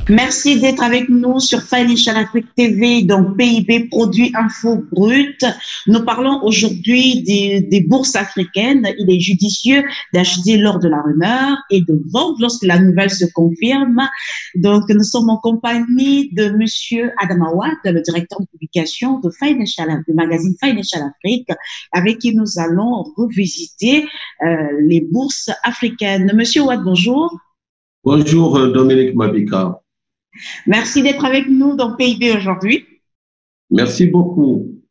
Merci d'être avec nous sur Financial Afrique TV, donc PIB, Produits Info Brut. Nous parlons aujourd'hui des bourses africaines. Il est judicieux d'acheter lors de la rumeur et de vendre lorsque la nouvelle se confirme. Donc, nous sommes en compagnie de Monsieur Adam Awad, le directeur de publication de du magazine Financial Afrique, avec qui nous allons revisiter les bourses africaines. Monsieur Awad, bonjour. Bonjour Dominique Mabika. Merci d'être avec nous dans PIB aujourd'hui. Merci beaucoup.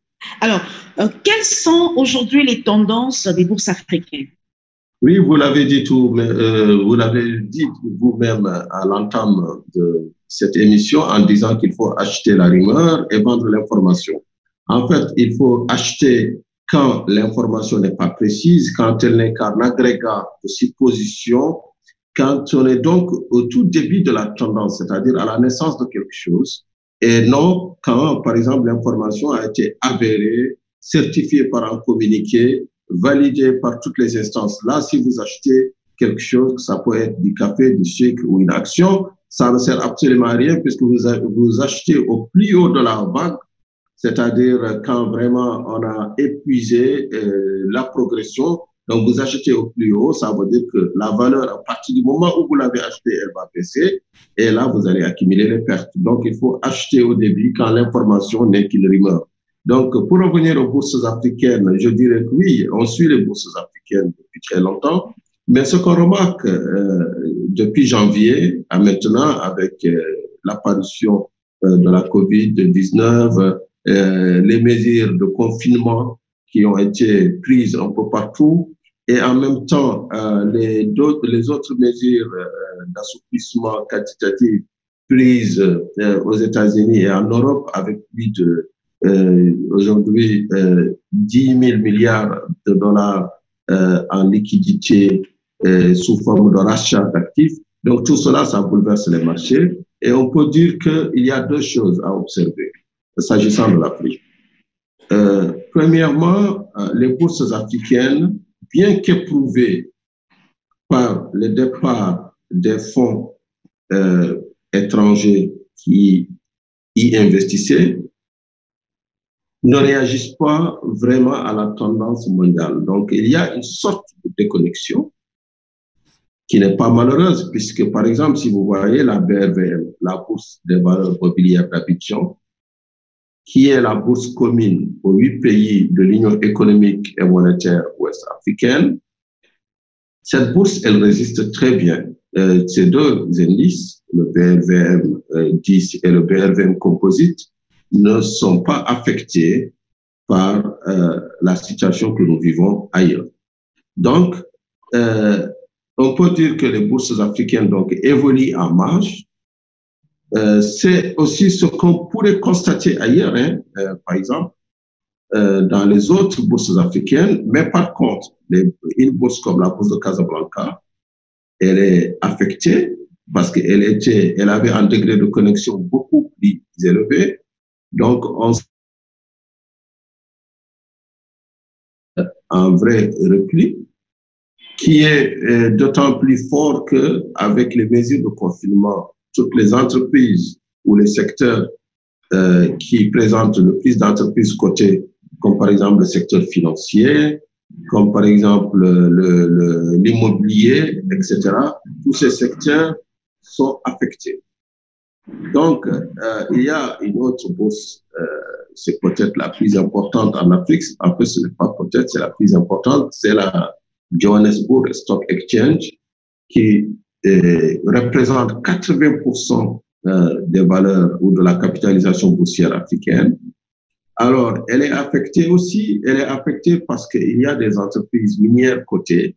Alors, quelles sont aujourd'hui les tendances des bourses africaines? Oui, vous l'avez dit vous l'avez dit vous-même à l'entame de cette émission en disant qu'il faut acheter la rumeur et vendre l'information. En fait, il faut acheter quand l'information n'est pas précise, quand elle n'est qu'un agrégat de suppositions, quand on est donc au tout début de la tendance, c'est-à-dire à la naissance de quelque chose, et non quand, par exemple, l'information a été avérée, certifiée par un communiqué, validée par toutes les instances. Là, si vous achetez quelque chose, ça peut être du café, du sucre ou une action, ça ne sert absolument à rien puisque vous achetez au plus haut de la vague, c'est-à-dire quand vraiment on a épuisé la progression. Donc, vous achetez au plus haut, ça veut dire que la valeur, à partir du moment où vous l'avez acheté, elle va baisser. Et là, vous allez accumuler les pertes. Donc, il faut acheter au début quand l'information n'est qu'une rumeur. Donc, pour revenir aux bourses africaines, je dirais que oui, on suit les bourses africaines depuis très longtemps. Mais ce qu'on remarque depuis janvier à maintenant, avec l'apparition de la COVID-19, les mesures de confinement qui ont été prises un peu partout, et en même temps les autres mesures d'assouplissement quantitatif prises aux États-Unis et en Europe, avec plus de aujourd'hui 10 000 milliards de dollars en liquidité sous forme de rachat d'actifs. Donc tout cela, ça bouleverse les marchés, et on peut dire qu'il y a deux choses à observer s'agissant de l'Afrique. Premièrement, les bourses africaines, bien qu'éprouvées par le départ des fonds étrangers qui y investissaient, ne réagissent pas vraiment à la tendance mondiale. Donc, il y a une sorte de déconnexion qui n'est pas malheureuse, puisque, par exemple, si vous voyez la BRVM, la Bourse des valeurs mobilières d'Abidjan, qui est la bourse commune aux 8 pays de l'Union économique et monétaire ouest-africaine, cette bourse, elle résiste très bien. Ces deux indices, le BRVM 10 et le BRVM Composite, ne sont pas affectés par la situation que nous vivons ailleurs. Donc, on peut dire que les bourses africaines donc évoluent en marge. C'est aussi ce qu'on pourrait constater ailleurs, par exemple, dans les autres bourses africaines. Mais par contre, une bourse comme la bourse de Casablanca, elle est affectée parce elle avait un degré de connexion beaucoup plus élevé. Donc, un vrai repli qui est d'autant plus fort qu'avec les mesures de confinement, toutes les entreprises ou les secteurs qui présentent le plus d'entreprises cotées, comme par exemple le secteur financier, comme par exemple l'immobilier, etc., tous ces secteurs sont affectés. Donc, il y a une autre bourse, c'est peut-être la plus importante en Afrique. En fait, ce n'est pas peut-être, c'est la plus importante, c'est la Johannesburg Stock Exchange, qui représente 80% des valeurs ou de la capitalisation boursière africaine. Alors, elle est affectée aussi, elle est affectée parce qu'il y a des entreprises minières cotées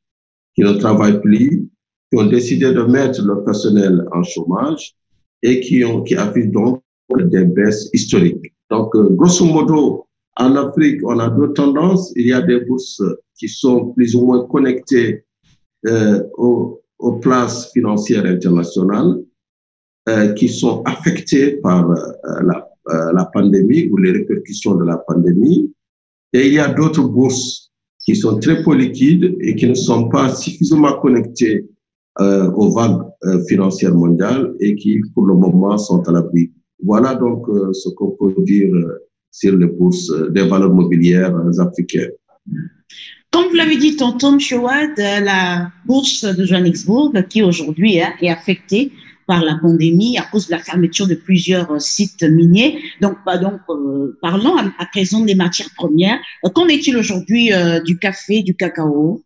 qui ne travaillent plus, qui ont décidé de mettre leur personnel en chômage et qui affichent donc des baisses historiques. Donc, grosso modo, en Afrique, on a deux tendances. Il y a des bourses qui sont plus ou moins connectées aux places financières internationales qui sont affectées par la pandémie ou les répercussions de la pandémie. Et il y a d'autres bourses qui sont très peu liquides et qui ne sont pas suffisamment connectées aux vagues financières mondiales et qui, pour le moment, sont à l'abri. Voilà donc ce qu'on peut dire sur les bourses des valeurs mobilières africaines. Comme vous l'avez dit tantôt, M. Wade, la bourse de Johannesburg, qui aujourd'hui est affectée par la pandémie à cause de la fermeture de plusieurs sites miniers. Donc, parlons à présent des matières premières. Qu'en est-il aujourd'hui du café, du cacao?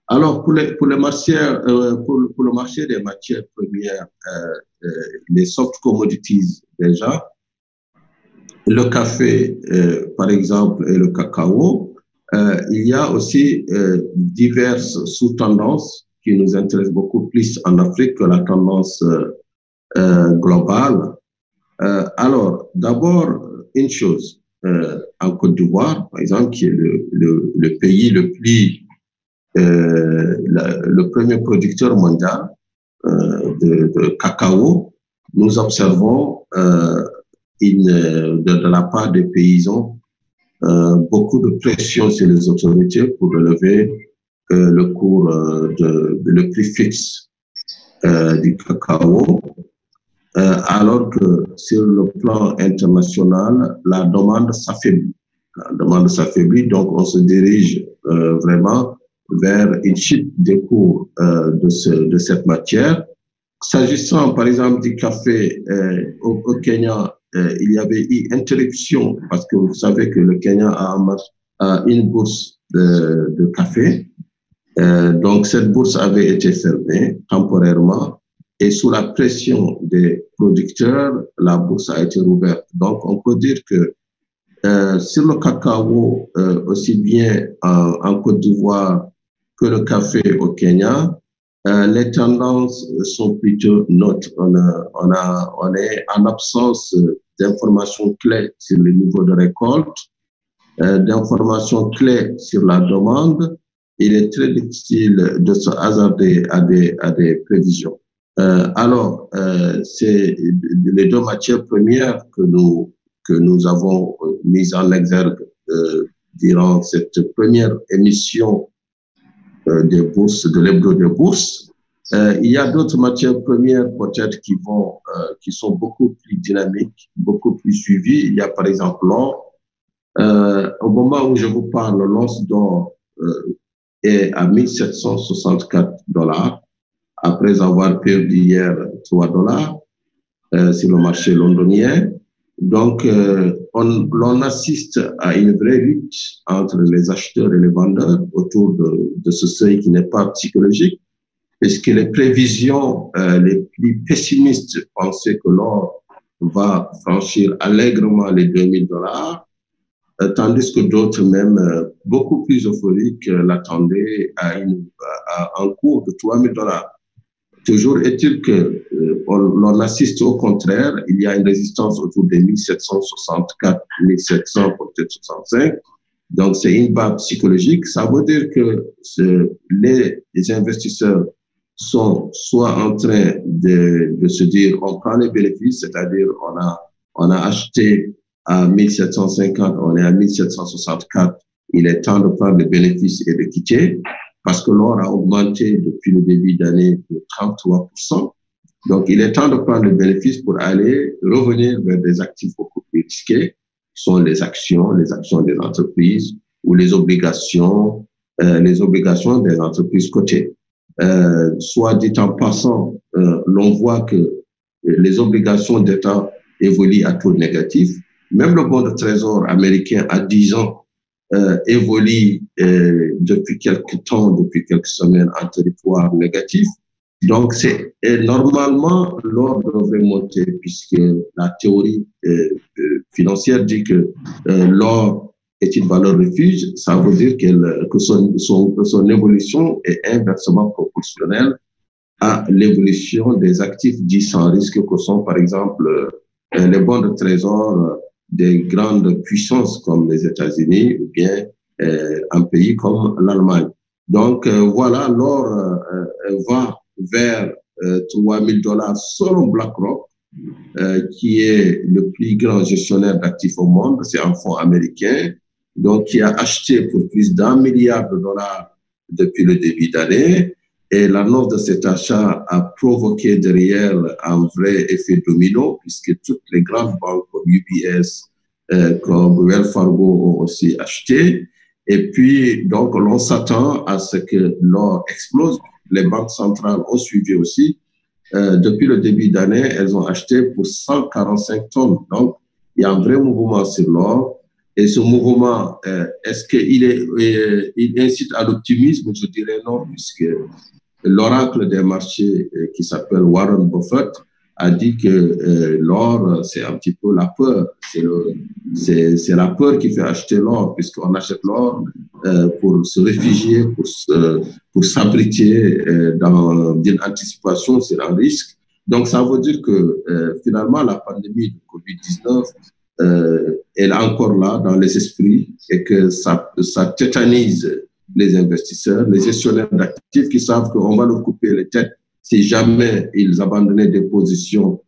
Alors, pour le marché des matières premières, les soft commodities déjà, le café, par exemple, et le cacao, il y a aussi diverses sous-tendances qui nous intéressent beaucoup plus en Afrique que la tendance globale. Alors, d'abord, une chose, en Côte d'Ivoire, par exemple, qui est le pays le plus, le premier producteur mondial de cacao, nous observons de la part des paysans beaucoup de pression sur les autorités pour relever le cours le prix fixe du cacao, alors que sur le plan international, la demande s'affaiblit. La demande s'affaiblit, donc on se dirige vraiment vers une chute des cours de cette matière. S'agissant, par exemple, du café au Kenya, il y avait eu interruption parce que vous savez que le Kenya a une bourse de café. Donc, cette bourse avait été fermée temporairement et sous la pression des producteurs, la bourse a été rouverte. Donc, on peut dire que sur le cacao, aussi bien en Côte d'Ivoire que le café au Kenya, les tendances sont plutôt neutres. On est en absence d'informations clés sur le niveau de récolte, d'informations clés sur la demande. Il est très difficile de se hasarder à des prévisions. Alors, c'est les deux matières premières que nous avons mises en exergue durant cette première émission des bourses, de l'hebdo des bourses. Il y a d'autres matières premières peut-être qui sont beaucoup plus dynamiques, beaucoup plus suivies. Il y a par exemple l'or. Au moment où je vous parle, l'once d'or est à 1764 $, après avoir perdu hier 3 $ sur le marché londonien. Donc, l'on assiste à une vraie lutte entre les acheteurs et les vendeurs autour de ce seuil qui n'est pas psychologique, puisque les prévisions les plus pessimistes pensaient que l'or va franchir allègrement les 2000 $, tandis que d'autres, même beaucoup plus euphoriques, l'attendaient à un cours de 3000 $. Toujours est-il que l'on assiste au contraire, il y a une résistance autour des 1764, 1700, peut-être 65. Donc, c'est une barre psychologique. Ça veut dire que les investisseurs sont soit en train de se dire, on prend les bénéfices, c'est-à-dire on a acheté à 1750, on est à 1764, il est temps de prendre les bénéfices et de quitter, parce que l'or a augmenté depuis le début d'année de 33%. Donc, il est temps de prendre le bénéfice pour revenir vers des actifs beaucoup plus risqués, qui sont les actions des entreprises ou les obligations des entreprises cotées. Soit dit en passant, l'on voit que les obligations d'État évoluent à taux négatif. Même le bon de trésor américain à 10 ans évolue depuis quelques temps, depuis quelques semaines en territoire négatif. Donc, normalement, l'or devrait monter puisque la théorie financière dit que l'or est une valeur refuge. Ça veut dire que son évolution est inversement proportionnelle à l'évolution des actifs dits sans risque que sont, par exemple, les bons de trésor des grandes puissances comme les États-Unis ou bien un pays comme l'Allemagne. Donc, voilà, l'or va vers 3000 $ selon BlackRock, qui est le plus grand gestionnaire d'actifs au monde. C'est un fonds américain, donc qui a acheté pour plus d'1 milliard de dollars depuis le début d'année. Et l'annonce de cet achat a provoqué derrière un vrai effet domino, puisque toutes les grandes banques comme UBS, comme Wells Fargo ont aussi acheté. Et puis, donc, l'on s'attend à ce que l'or explose. Les banques centrales ont suivi aussi. Depuis le début d'année, elles ont acheté pour 145 tonnes. Donc, il y a un vrai mouvement sur l'or. Et ce mouvement, est-ce il incite à l'optimisme? Je dirais non, puisque l'oracle des marchés qui s'appelle Warren Buffett a dit que l'or, c'est un petit peu la peur. C'est la peur qui fait acheter l'or, puisqu'on achète l'or pour se réfugier, pour s'abriter d'une anticipation sur un risque. Donc, ça veut dire que finalement, la pandémie de Covid-19, elle est encore là dans les esprits et que ça tétanise les investisseurs, les gestionnaires d'actifs qui savent qu'on va leur couper les têtes si jamais ils abandonnaient des positions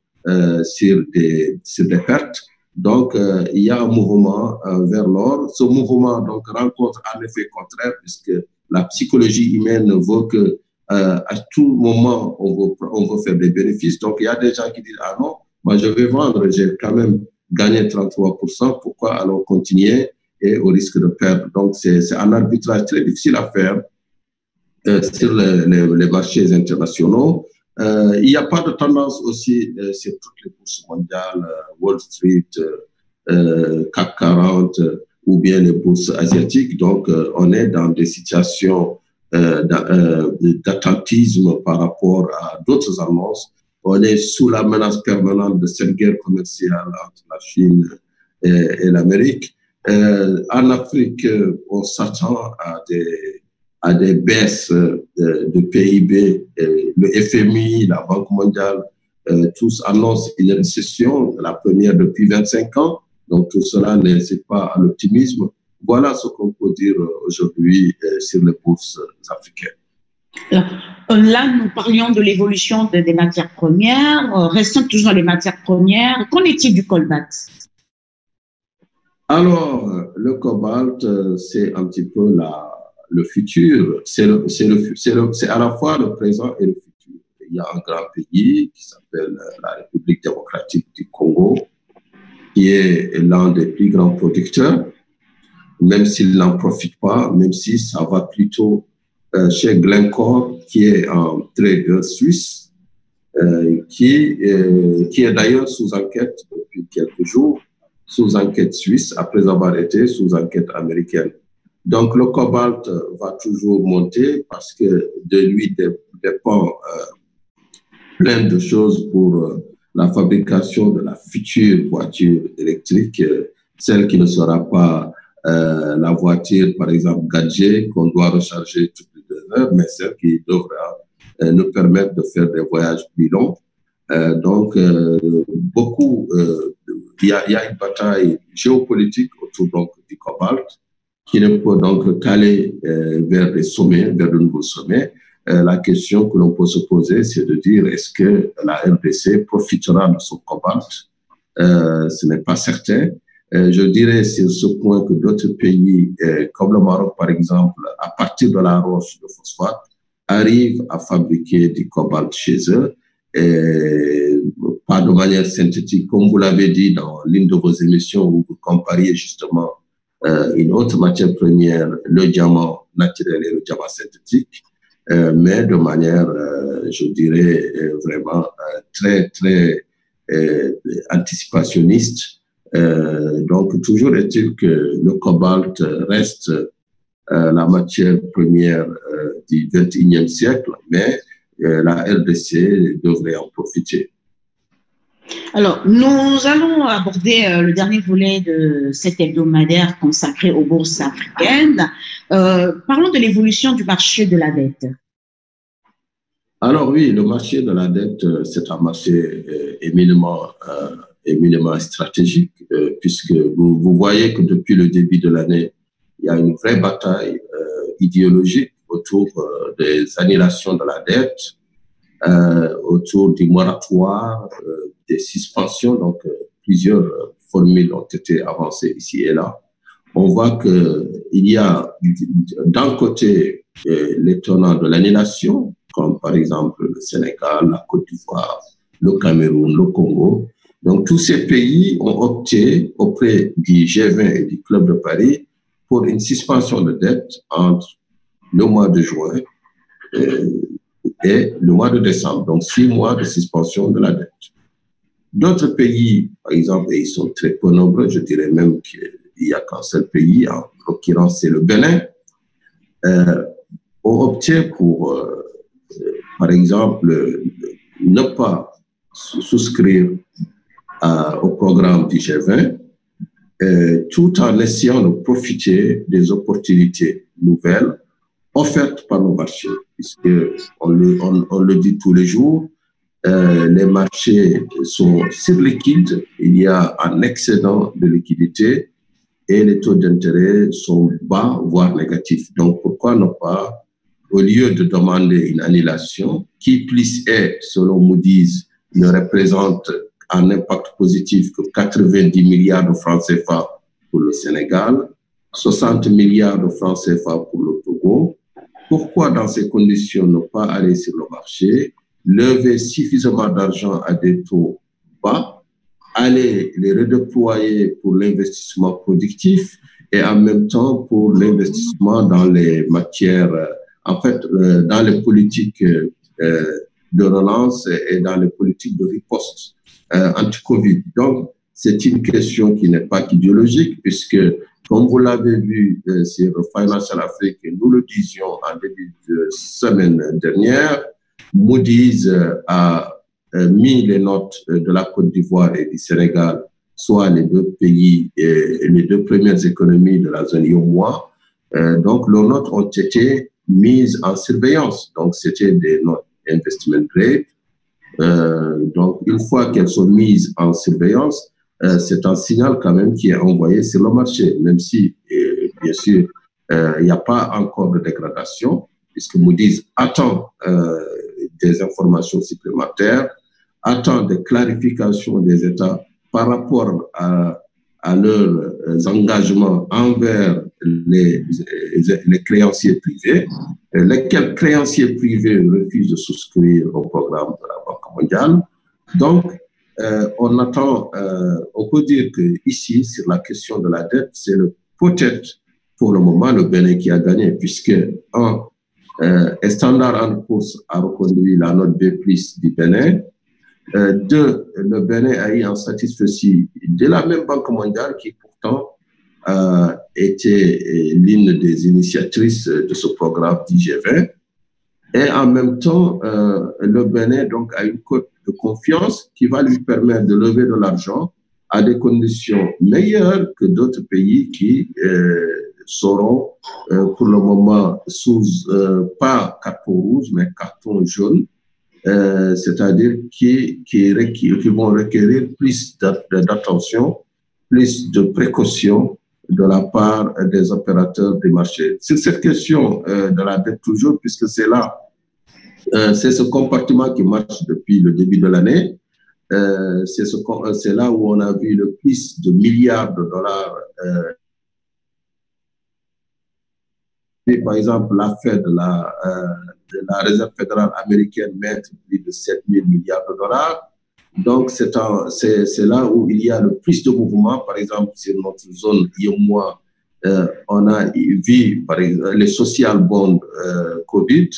sur des pertes. Donc, il y a un mouvement vers l'or. Ce mouvement donc rencontre un effet contraire puisque la psychologie humaine veut que à tout moment on veut faire des bénéfices. Donc, il y a des gens qui disent ah non, moi je vais vendre, j'ai quand même gagné 33%, pourquoi alors continuer et au risque de perdre. Donc, c'est un arbitrage très difficile à faire sur les marchés internationaux. Il n'y a pas de tendance aussi sur toutes les bourses mondiales, Wall Street, CAC 40 ou bien les bourses asiatiques. Donc, on est dans des situations d'attentisme par rapport à d'autres annonces. On est sous la menace permanente de cette guerre commerciale entre la Chine et l'Amérique. En Afrique, on s'attend à des baisses de PIB. Le FMI, la Banque mondiale, tous annoncent une récession, la première depuis 25 ans. Donc tout cela n'incite pas à l'optimisme. Voilà ce qu'on peut dire aujourd'hui sur les bourses africaines. Là, nous parlions de l'évolution des matières premières. Restons toujours dans les matières premières. Qu'en est-il du cobalt? Alors, le cobalt, c'est un petit peu le futur. C'est à la fois le présent et le futur. Il y a un grand pays qui s'appelle la République démocratique du Congo, qui est l'un des plus grands producteurs, même s'il n'en profite pas, même si ça va plutôt chez Glencore, qui est un trader suisse, qui est d'ailleurs sous enquête depuis quelques jours, sous enquête suisse, après avoir été sous enquête américaine. Donc, le cobalt va toujours monter parce que de lui dépend plein de choses pour la fabrication de la future voiture électrique, celle qui ne sera pas la voiture, par exemple, gadget, qu'on doit recharger toutes les 2 heures, mais celle qui devra nous permettre de faire des voyages plus longs. Donc, il y a une bataille géopolitique autour donc, du cobalt qui ne peut donc qu'aller vers des sommets, vers de nouveaux sommets. La question que l'on peut se poser, c'est de dire est-ce que la RDC profitera de son cobalt? Ce n'est pas certain. Je dirais sur ce point que d'autres pays, comme le Maroc par exemple, à partir de la roche de phosphate, arrivent à fabriquer du cobalt chez eux. Pas de manière synthétique, comme vous l'avez dit dans l'une de vos émissions où vous compariez justement une autre matière première, le diamant naturel et le diamant synthétique, mais de manière, je dirais, vraiment très, très anticipationniste. Donc, toujours est-il que le cobalt reste la matière première du XXIe siècle, mais la RDC devrait en profiter. Alors, nous allons aborder le dernier volet de cet hebdomadaire consacré aux bourses africaines. Parlons de l'évolution du marché de la dette. Alors oui, le marché de la dette, c'est un marché éminemment stratégique, puisque vous voyez que depuis le début de l'année, il y a une vraie bataille idéologique autour des annulations de la dette, autour du moratoire, des suspensions. Donc, plusieurs formules ont été avancées ici et là. On voit qu'il y a d'un côté les tenants de l'annulation comme par exemple le Sénégal, la Côte d'Ivoire, le Cameroun, le Congo. Donc, tous ces pays ont opté auprès du G20 et du Club de Paris pour une suspension de dette entre le mois de juin et le mois de décembre. Donc, 6 mois de suspension de la dette. D'autres pays, par exemple, et ils sont très peu nombreux, je dirais même qu'il n'y a qu'un seul pays, en l'occurrence c'est le Bénin, ont opté pour, par exemple, ne pas souscrire au programme du G20, tout en essayant de profiter des opportunités nouvelles offertes par nos marchés, puisque on le dit tous les jours, les marchés sont surliquides, il y a un excédent de liquidité et les taux d'intérêt sont bas, voire négatifs. Donc, pourquoi ne pas, au lieu de demander une annulation, qui plus est, selon Moody's, ne représente un impact positif que 90 milliards de francs CFA pour le Sénégal, 60 milliards de francs CFA pour le Togo. Pourquoi, dans ces conditions, ne pas aller sur le marché, lever suffisamment d'argent à des taux bas, aller les redéployer pour l'investissement productif et en même temps pour l'investissement dans les matières, en fait, dans les politiques de relance et dans les politiques de riposte anti-Covid. Donc, c'est une question qui n'est pas idéologique puisque, comme vous l'avez vu sur Financial Afrique, nous le disions en début de semaine dernière, Moody's a mis les notes de la Côte d'Ivoire et du Sénégal, soit les deux pays et les deux premières économies de la zone IOMOA. Donc, leurs notes ont été mises en surveillance. Donc, c'était des notes investment grade. Donc, une fois qu'elles sont mises en surveillance, c'est un signal quand même qui est envoyé sur le marché, même si, bien sûr, il n'y a pas encore de dégradation, puisque Moody's attend des informations supplémentaires, attend des clarifications des États par rapport à leurs engagements envers les créanciers privés, lesquels créanciers privés refusent de souscrire au programme de la Banque mondiale. Donc, on attend, on peut dire qu'ici, sur la question de la dette, c'est peut-être pour le moment le Bénin qui a gagné, puisque Standard & Poor's a reconduit la note B+ du Bénin. Deux, le Bénin a eu un satisfecit de la même Banque mondiale qui pourtant était l'une des initiatrices de ce programme du G20. Et en même temps, le Bénin donc, a une cote de confiance qui va lui permettre de lever de l'argent à des conditions meilleures que d'autres pays qui seront pour le moment sous, pas carton rouge, mais carton jaune, c'est-à-dire qui vont requérir plus d'attention, plus de précaution de la part des opérateurs des marchés. Sur cette question de la dette toujours, puisque c'est là, c'est ce compartiment qui marche depuis le début de l'année, c'est là où on a vu le plus de milliards de dollars. Par exemple, la Fed, la Réserve fédérale américaine, mettre plus de 7 000 milliards de dollars. Donc, c'est là où il y a le plus de mouvements. Par exemple, sur notre zone IOMOA, on a vu par exemple, les social bonds Covid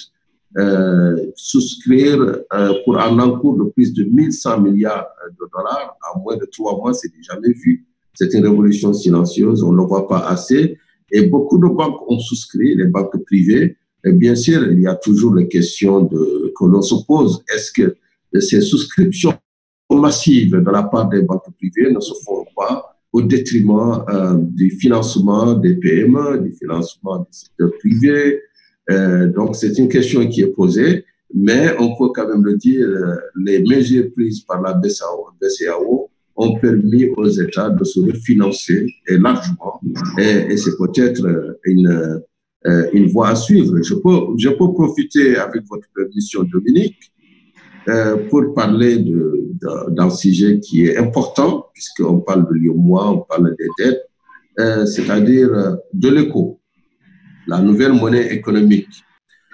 souscrire pour un encours de plus de 1100 milliards de dollars en moins de 3 mois, c'est jamais vu. C'est une révolution silencieuse, on ne le voit pas assez. Et beaucoup de banques ont souscrit, les banques privées. Et bien sûr, il y a toujours les questions que l'on se pose. Est-ce que ces souscriptions massives de la part des banques privées ne se font pas au détriment du financement des PME, du financement du secteur privé? Donc, c'est une question qui est posée, mais on peut quand même le dire, les mesures prises par la BCEAO ont permis aux États de se refinancer largement et c'est peut-être une voie à suivre. Je peux profiter avec votre permission, Dominique, pour parler d'un sujet qui est important, puisqu'on parle de l'IOMOA, on parle des dettes, c'est-à-dire de l'éco, la nouvelle monnaie économique.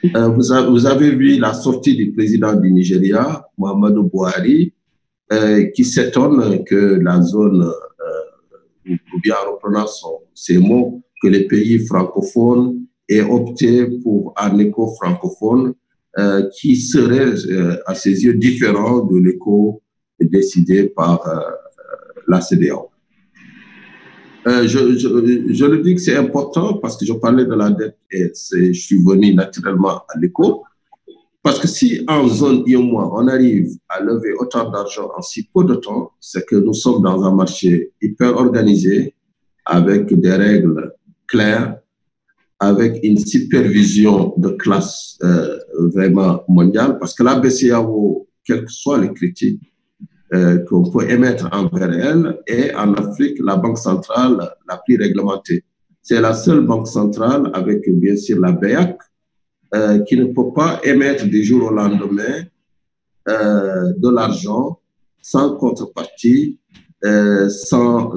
Vous avez vu la sortie du président du Nigeria, Muhammadu Buhari, qui s'étonne que la zone, ou bien en reprenant ses mots, que les pays francophones aient opté pour un écho francophone qui serait, à ses yeux, différent de l'écho décidé par la CEDEAO. Je le dis que c'est important parce que je parlais de la dette et je suis venu naturellement à l'écho. Parce que si en zone IOMOA, on arrive à lever autant d'argent en si peu de temps, c'est que nous sommes dans un marché hyper organisé, avec des règles claires, avec une supervision de classe vraiment mondiale. Parce que la BCEAO, quelles que soient les critiques qu'on peut émettre envers elle, est en Afrique la banque centrale la plus réglementée. C'est la seule banque centrale, avec bien sûr la BEAC, qui ne peut pas émettre du jour au lendemain de l'argent sans contrepartie, sans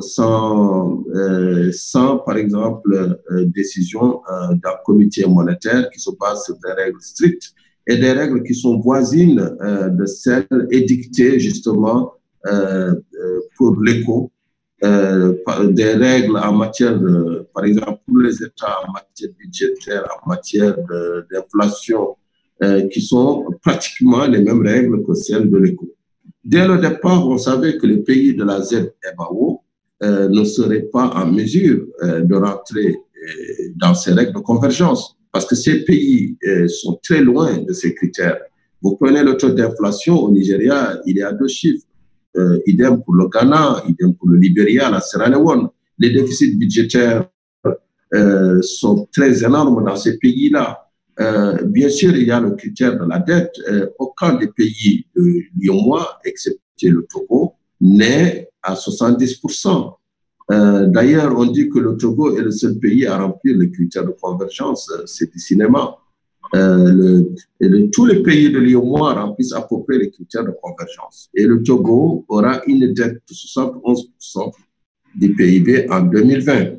par exemple, décision d'un comité monétaire qui se base sur des règles strictes et des règles qui sont voisines de celles édictées justement pour l'éco. Des règles en matière de, par exemple, pour les États, en matière budgétaire, en matière d'inflation, qui sont pratiquement les mêmes règles que celles de l'éco. Dès le départ, on savait que les pays de la ZMAO ne seraient pas en mesure de rentrer dans ces règles de convergence, parce que ces pays sont très loin de ces critères. Vous prenez le taux d'inflation au Nigeria, il est à 2 chiffres. Idem pour le Ghana, idem pour le Libéria, la Sierra Leone. Les déficits budgétaires sont très énormes dans ces pays-là. Bien sûr, il y a le critère de la dette. Aucun des pays de l'IOMOA, excepté le Togo, n'est à 70%. D'ailleurs, on dit que le Togo est le seul pays à remplir les critères de convergence. C'est du cinéma. Tous les pays de l'IOMOA remplissent à peu près les critères de convergence. Et le Togo aura une dette de 71% du PIB en 2020.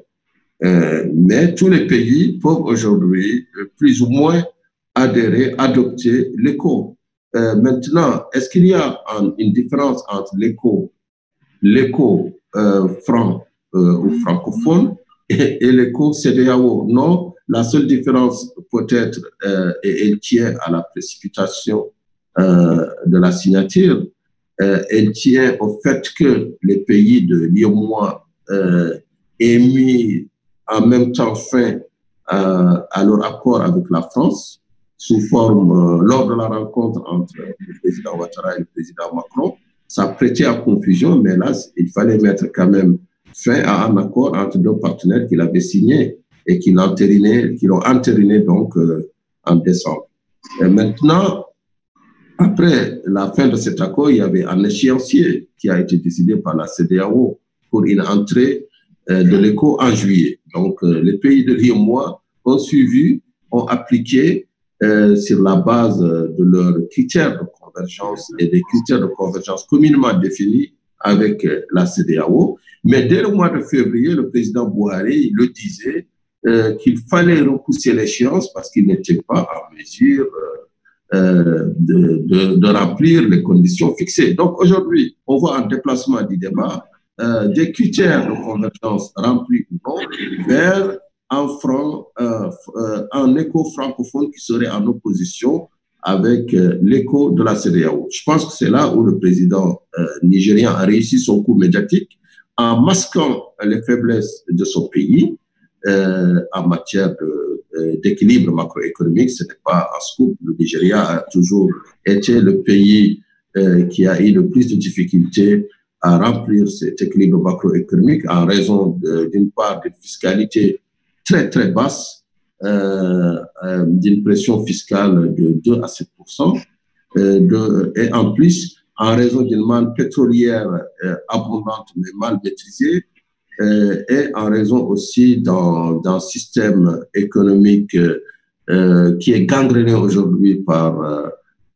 Mais tous les pays peuvent aujourd'hui plus ou moins adhérer, adopter l'éco. Maintenant, est-ce qu'il y a une différence entre l'éco franc ou francophone et l'éco CEDEAO? Non. La seule différence peut-être, et elle tient à la précipitation de la signature, elle tient au fait que les pays de l'IOMOA aient mis en même temps fin à leur accord avec la France, sous forme, lors de la rencontre entre le président Ouattara et le président Macron. Ça prêtait à confusion, mais là, il fallait mettre quand même fin à un accord entre deux partenaires qu'il avait signé et qui l'ont entériné donc en décembre. Et maintenant, après la fin de cet accord, il y avait un échéancier qui a été décidé par la CEDEAO pour une entrée de l'éco en juillet. Donc, les pays de l'IOMOA ont suivi, ont appliqué sur la base de leurs critères de convergence et des critères de convergence communément définis avec la CEDEAO. Mais dès le mois de février, le président Buhari le disait qu'il fallait repousser l'échéance parce qu'il n'était pas en mesure de remplir les conditions fixées. Donc aujourd'hui, on voit un déplacement du débat des critères de convergence remplis ou non vers un écho francophone qui serait en opposition avec l'écho de la CEDEAO. Je pense que c'est là où le président nigérien a réussi son coup médiatique en masquant les faiblesses de son pays en matière d'équilibre macroéconomique. Ce n'est pas un scoop. Le Nigeria a toujours été le pays qui a eu le plus de difficultés à remplir cet équilibre macroéconomique en raison d'une part de fiscalité très, très basse, d'une pression fiscale de 2 à 7%, et en plus, en raison d'une manne pétrolière abondante mais mal maîtrisée, et en raison aussi d'un système économique qui est gangréné aujourd'hui par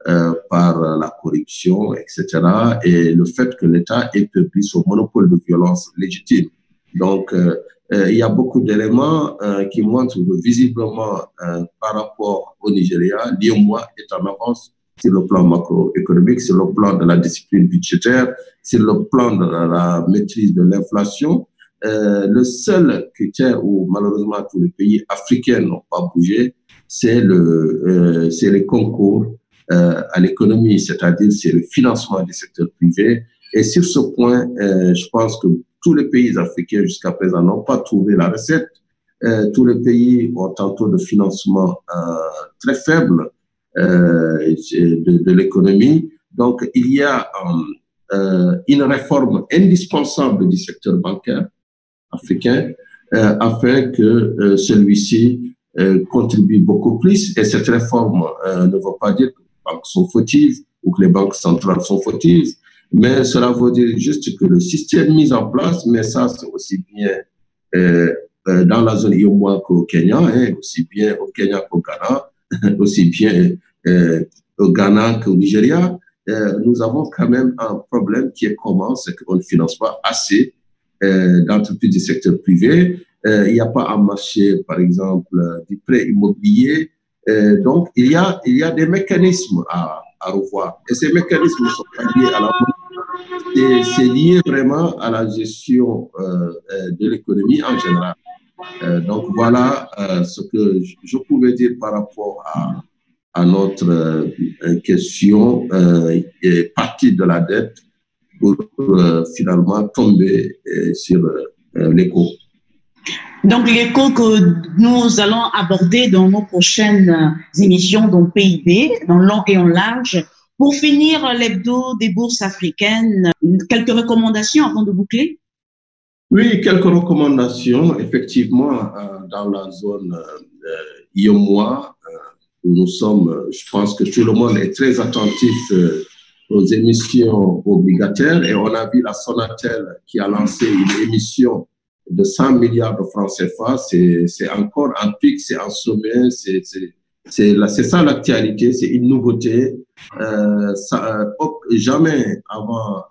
la corruption, etc., et le fait que l'État ait pris son monopole de violence légitime. Donc, il y a beaucoup d'éléments qui montrent que visiblement, par rapport au Nigeria, l'IOMOA est en avance sur le plan macroéconomique, sur le plan de la discipline budgétaire, sur le plan de la maîtrise de l'inflation. Le seul critère où malheureusement tous les pays africains n'ont pas bougé, c'est les concours à l'économie, c'est-à-dire c'est le financement du secteur privé. Et sur ce point, je pense que tous les pays africains jusqu'à présent n'ont pas trouvé la recette. Tous les pays ont un taux de financement très faible de l'économie. Donc, il y a une réforme indispensable du secteur bancaire africain afin que celui-ci contribue beaucoup plus. Et cette réforme ne veut pas dire que les banques sont fautives ou que les banques centrales sont fautives, mais cela veut dire juste que le système mis en place, mais ça c'est aussi bien dans la zone IOMOA qu'au Kenya, hein, aussi bien au Kenya qu'au Ghana, aussi bien au Ghana qu'au Nigeria, nous avons quand même un problème qui est commun, c'est qu'on ne finance pas assez d'entreprises du secteur privé. Il n'y a pas un marché, par exemple, du prêt immobilier. Donc, il y a des mécanismes à revoir. Et ces mécanismes sont pas liés à la c'est lié vraiment à la gestion de l'économie en général. Donc, voilà ce que je pouvais dire par rapport à notre question et partie de la dette pour finalement tomber sur l'écho. Donc, l'écho que nous allons aborder dans nos prochaines émissions, dans PIB, dans long et en large. Pour finir, l'hebdo des bourses africaines, quelques recommandations avant de boucler? Oui, quelques recommandations. Effectivement, dans la zone IOMOA, où nous sommes, je pense que tout le monde est très attentif aux émissions obligataires et on a vu la Sonatel qui a lancé une émission de 100 milliards de francs CFA. C'est encore un pic, c'est un sommet, c'est ça l'actualité, c'est une nouveauté. Jamais avant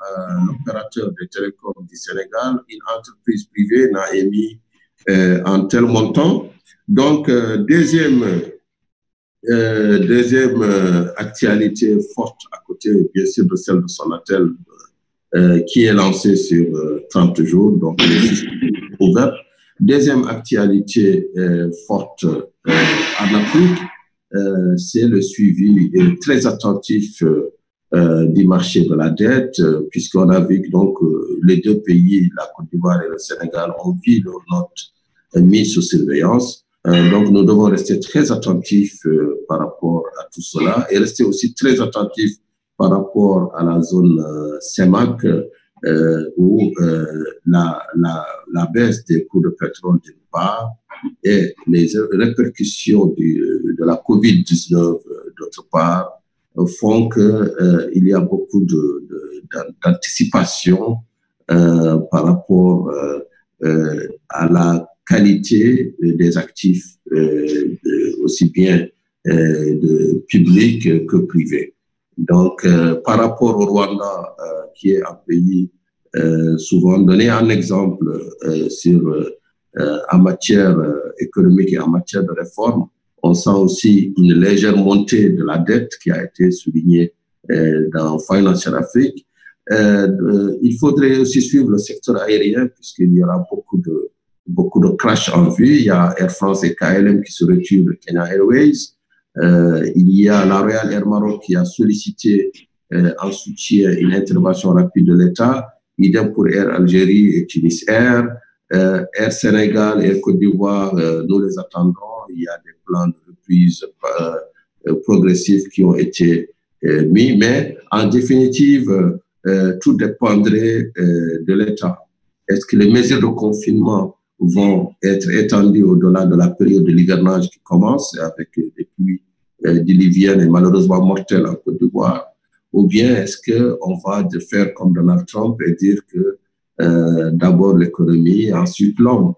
l'opérateur de télécom du Sénégal, une entreprise privée n'a émis un tel montant. Donc, deuxième actualité forte à côté, bien sûr, de celle de Sonatel, qui est lancée sur 30 jours, donc les systèmes ouverts. Deuxième actualité forte en Afrique, c'est le suivi très attentif du marché de la dette, puisqu'on a vu que donc, les deux pays, la Côte d'Ivoire et le Sénégal, ont vu leurs notes mises sous surveillance. Donc, nous devons rester très attentifs par rapport à tout cela et rester aussi très attentifs par rapport à la zone CEMAC, où la baisse des coûts de pétrole d'une part et les répercussions de la COVID-19 d'autre part font qu'il y a beaucoup d'anticipation par rapport à la qualité des actifs, aussi bien de publics que privés. Donc, par rapport au Rwanda, qui est un pays souvent donné un exemple en matière économique et en matière de réforme, on sent aussi une légère montée de la dette qui a été soulignée dans Financial Afrique. Il faudrait aussi suivre le secteur aérien puisqu'il y aura beaucoup de crash en vue. Il y a Air France et KLM qui se retirent de Kenya Airways. Il y a la Royal Air Maroc qui a sollicité en soutien une intervention rapide de l'État. Idem pour Air Algérie et Tunis Air. Air Sénégal et Côte d'Ivoire, nous les attendons. Il y a des plans de reprise progressifs qui ont été mis, mais en définitive, tout dépendrait de l'État. Est-ce que les mesures de confinement vont être étendues au-delà de la période de l'hivernage qui commence avec des pluies diluviennes et malheureusement mortelles en Côte d'Ivoire, ou bien est-ce qu'on va faire comme Donald Trump et dire que d'abord l'économie, ensuite l'homme?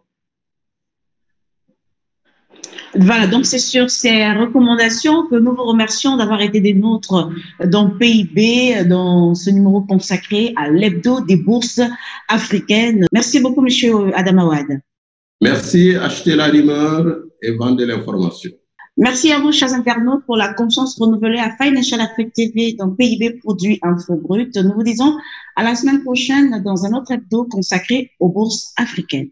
Voilà, donc c'est sur ces recommandations que nous vous remercions d'avoir été des nôtres dans PIB, dans ce numéro consacré à l'hebdo des bourses africaines. Merci beaucoup, Monsieur Adama Wade. Merci, achetez la rumeur et vendez l'information. Merci à vous, chers internautes, pour la confiance renouvelée à Financial Afrique TV dans PIB Produits Info Brut. Nous vous disons à la semaine prochaine dans un autre hebdo consacré aux bourses africaines.